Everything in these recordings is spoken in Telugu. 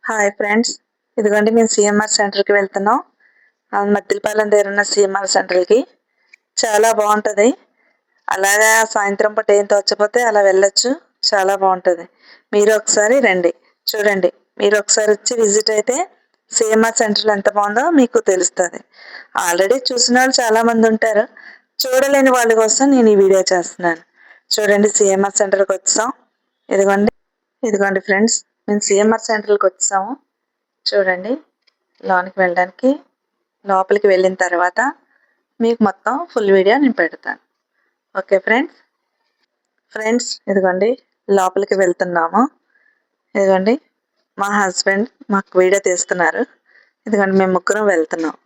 హాయ్ ఫ్రెండ్స్, ఇదిగోండి మేము సిఎంఆర్ సెంటర్కి వెళ్తున్నాం. మద్దిలపాలెం దగ్గర ఉన్న సిఎంఆర్ సెంటర్కి చాలా బాగుంటుంది. అలాగా సాయంత్రం పూట ఏం తోచపోతే అలా వెళ్ళొచ్చు. చాలా బాగుంటుంది. మీరు ఒకసారి రండి, చూడండి. మీరు ఒకసారి వచ్చి విజిట్ అయితే సిఎంఆర్ సెంటర్లో ఎంత బాగుందో మీకు తెలుస్తుంది. ఆల్రెడీ చూసిన వాళ్ళు చాలామంది ఉంటారు. చూడలేని వాళ్ళ కోసం నేను ఈ వీడియో చేస్తున్నాను. చూడండి, సిఎంఆర్ సెంటర్కి వచ్చాం. ఇదిగోండి ఇదిగోండి ఫ్రెండ్స్, మేము సిఎంఆర్ సెంటర్కి వచ్చాము. చూడండి, లోపలికి వెళ్ళిన తర్వాత మీకు మొత్తం ఫుల్ వీడియో నేను పెడతాను. ఓకే ఫ్రెండ్స్, ఇదిగోండి లోపలికి వెళ్తున్నాము. ఇదిగోండి మా హస్బెండ్ మాకు వీడియో తీస్తున్నారు. ఇదిగోండి మేము ముగ్గురం వెళ్తున్నాం.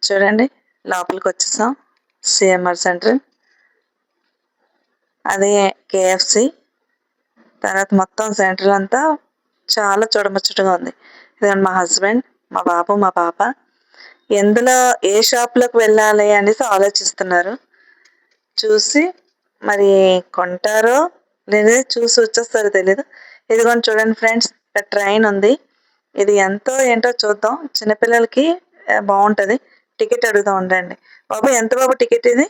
చూడండి, లోపలికి వచ్చేసాం. సిఎంఆర్ సెంటర్, అదే కేఎఫ్సి. తర్వాత మొత్తం సెంటర్ అంతా చాలా చూడముచ్చటగా ఉంది. ఇదిగోండి మా హస్బెండ్, మా బాబు, మా పాప ఎందులో ఏ షాప్లోకి వెళ్ళాలి అనేసి ఆలోచిస్తున్నారు. చూసి మరి కొంటారో లేదా చూసి వచ్చేస్తారో తెలీదు. ఇదిగోండి చూడండి ఫ్రెండ్స్, ఇక్కడ ట్రైన్ ఉంది. ఇది ఎంతో ఏంటో చూద్దాం. చిన్నపిల్లలకి బాగుంటుంది. టికెట్ అడుగుతూ ఉండండి. బాబు, ఎంత బాబు టికెట్ ఇది?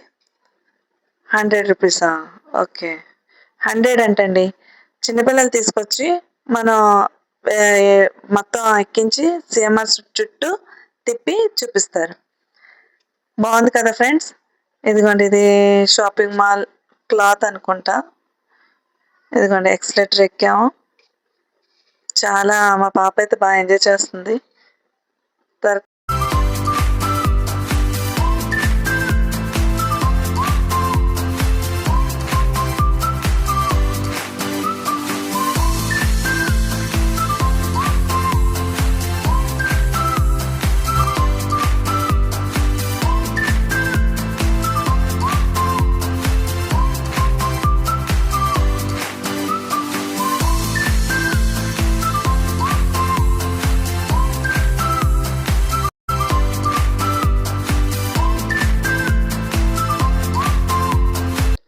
100 రూపీసా? ఓకే, 100 అంటండి. చిన్నపిల్లలు తీసుకొచ్చి మనం మొత్తం ఎక్కించి సిఎంఆర్ చుట్టూ తిప్పి చూపిస్తారు. బాగుంది కదా ఫ్రెండ్స్. ఇదిగోండి, ఇది షాపింగ్ మాల్ క్లాత్ అనుకుంటా. ఇదిగోండి ఎక్స్లెటర్ ఎక్కాము. చాలా మా పాప అయితే బాగా ఎంజాయ్ చేస్తుంది.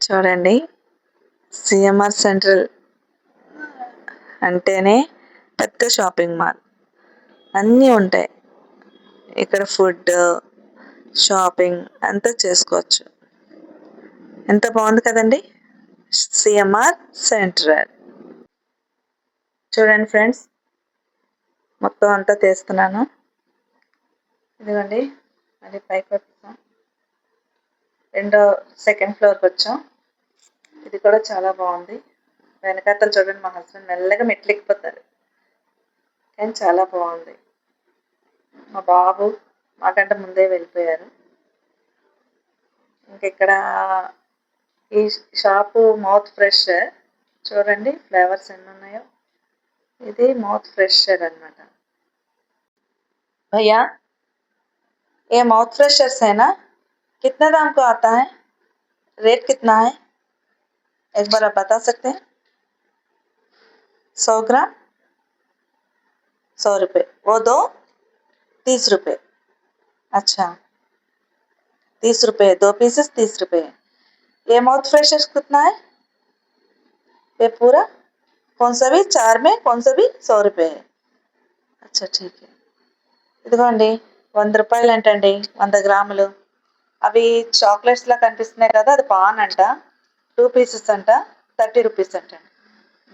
చూడండి, సిఎంఆర్ సెంట్రల్ అంటేనే పెద్ద షాపింగ్ మాల్. అన్నీ ఉంటాయి ఇక్కడ. ఫుడ్, షాపింగ్ అంతా చేసుకోవచ్చు. ఎంత బాగుంది కదండి సిఎంఆర్ సెంట్రల్. చూడండి ఫ్రెండ్స్, మొత్తం అంతా తీస్తున్నాను. ఇదిగోండి, అది పైకి వచ్చాం. సెకండ్ ఫ్లోర్కి వచ్చాం. ఇది కూడా చాలా బాగుంది. వెనకాతలు చూడండి, మా హస్బెండ్ మెల్లగా మెట్లు ఎక్కిపోతారు, కానీ చాలా బాగుంది. మా బాబు మాకంటే ముందే వెళ్ళిపోయారు. ఇక్కడ ఈ షాపు మౌత్ ఫ్రెషర్. చూడండి ఫ్లేవర్స్ ఎన్ని ఉన్నాయో. ఇది మౌత్ ఫ్రెషర్ అన్నమాట. भैया, ये माउथ फ्रेशर्स है ना? कितने दाम को आता है? रेट कितना है? एक बार आप बता सकते हैं? 100 ग्राम 100 रुपये, वो दो 30 रुपये. अच्छा, 30 रुपये, 2 पीसेस 30 रुपये. ये माउथ फ्रेशर्स कितना है? ये पूरा कौन सा भी 4 में कौन सा भी 100 रुपये है. अच्छा ठीक है. ఇదిగోండి 100 రూపాయలు అంటండి, 100 గ్రాములు. అవి చాక్లెట్స్ లా కనిపిస్తున్నాయి కదా, అది పాన్ అంట. 2 పీసెస్ అంట, 30 రూపీస్ అంటండి.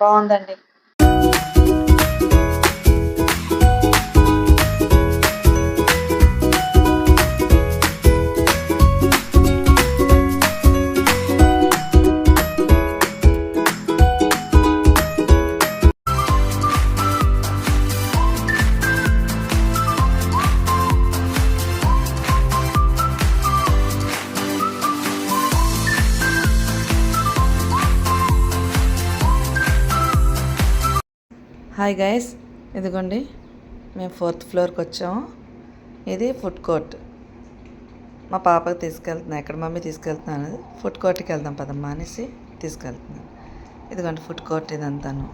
బాగుందండి. హాయ్ గైస్, ఇదిగోండి మేము 4th ఫ్లోర్కి వచ్చాము. ఇది ఫుడ్ కోర్ట్. మా పాపకి తీసుకెళ్తున్నాను. ఎక్కడ మమ్మీ తీసుకెళ్తున్నాను, ఫుడ్ కోర్ట్కి వెళ్దాం పదమ్మా అనేసి తీసుకెళ్తున్నాను. ఇదిగోండి ఫుడ్ కోర్ట్ ఇదంతాను.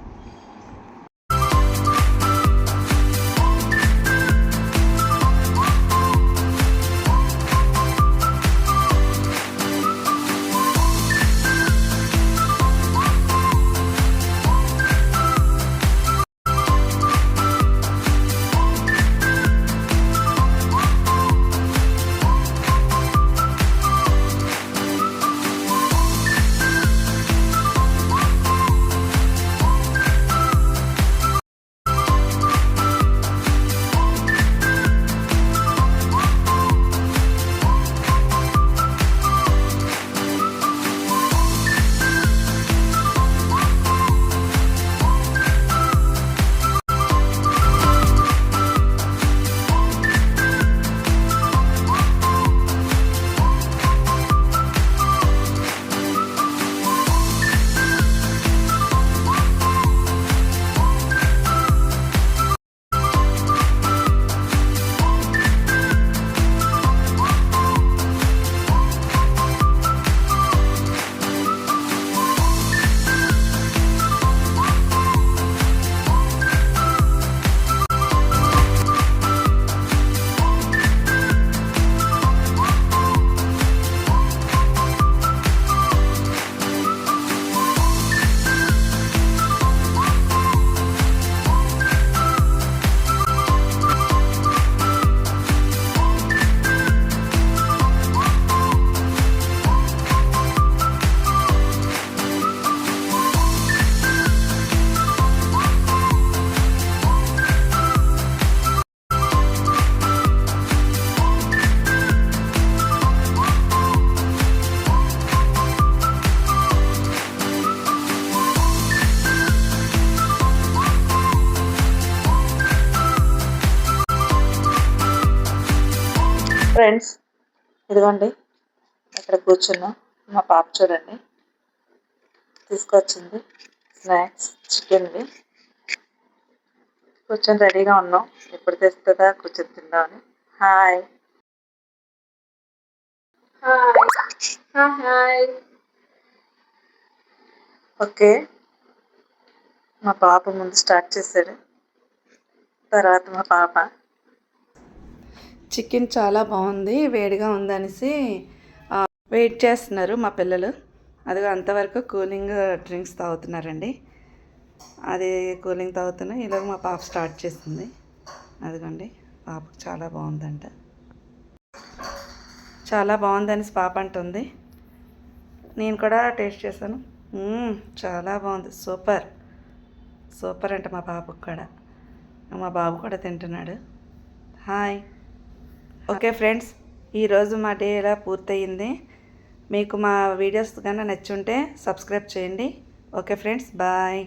ఫ్రెండ్స్ ఇదిగోండి ఇక్కడ కూర్చున్నాం. మా పాప చూడండి తీసుకొచ్చింది స్నాక్స్ చికెన్వి. కూర్చొని రెడీగా ఉన్నాం, ఎప్పుడు తెస్తుందా కూర్చొని తిందామని. Hi hi hi. ఓకే, మా పాప ముందు స్టార్ట్ చేశాడు, తర్వాత మా పాప. చికెన్ చాలా బాగుంది, వేడిగా ఉందనేసి వెయిట్ చేస్తున్నారు మా పిల్లలు. అదిగో అంతవరకు కూలింగ్ డ్రింక్స్ తాగుతున్నారండి. అది కూలింగ్ తాగుతున్నాయి. ఈలోగా మా పాప స్టార్ట్ చేసింది. అదిగోండి పాపకు చాలా బాగుందంట. చాలా బాగుందనేసి పాప అంటుంది. నేను కూడా టేస్ట్ చేశాను. చాలా బాగుంది, సూపర్ సూపర్ అంట మా పాపకు కూడా. మా బాబు కూడా తింటున్నాడు. హాయ్. ఓకే ఫ్రెండ్స్, ఈరోజు మా డే ఇలా పూర్తయింది. మీకు మా వీడియోస్ కన్నా నచ్చుంటే సబ్స్క్రైబ్ చేయండి. Okay friends, bye.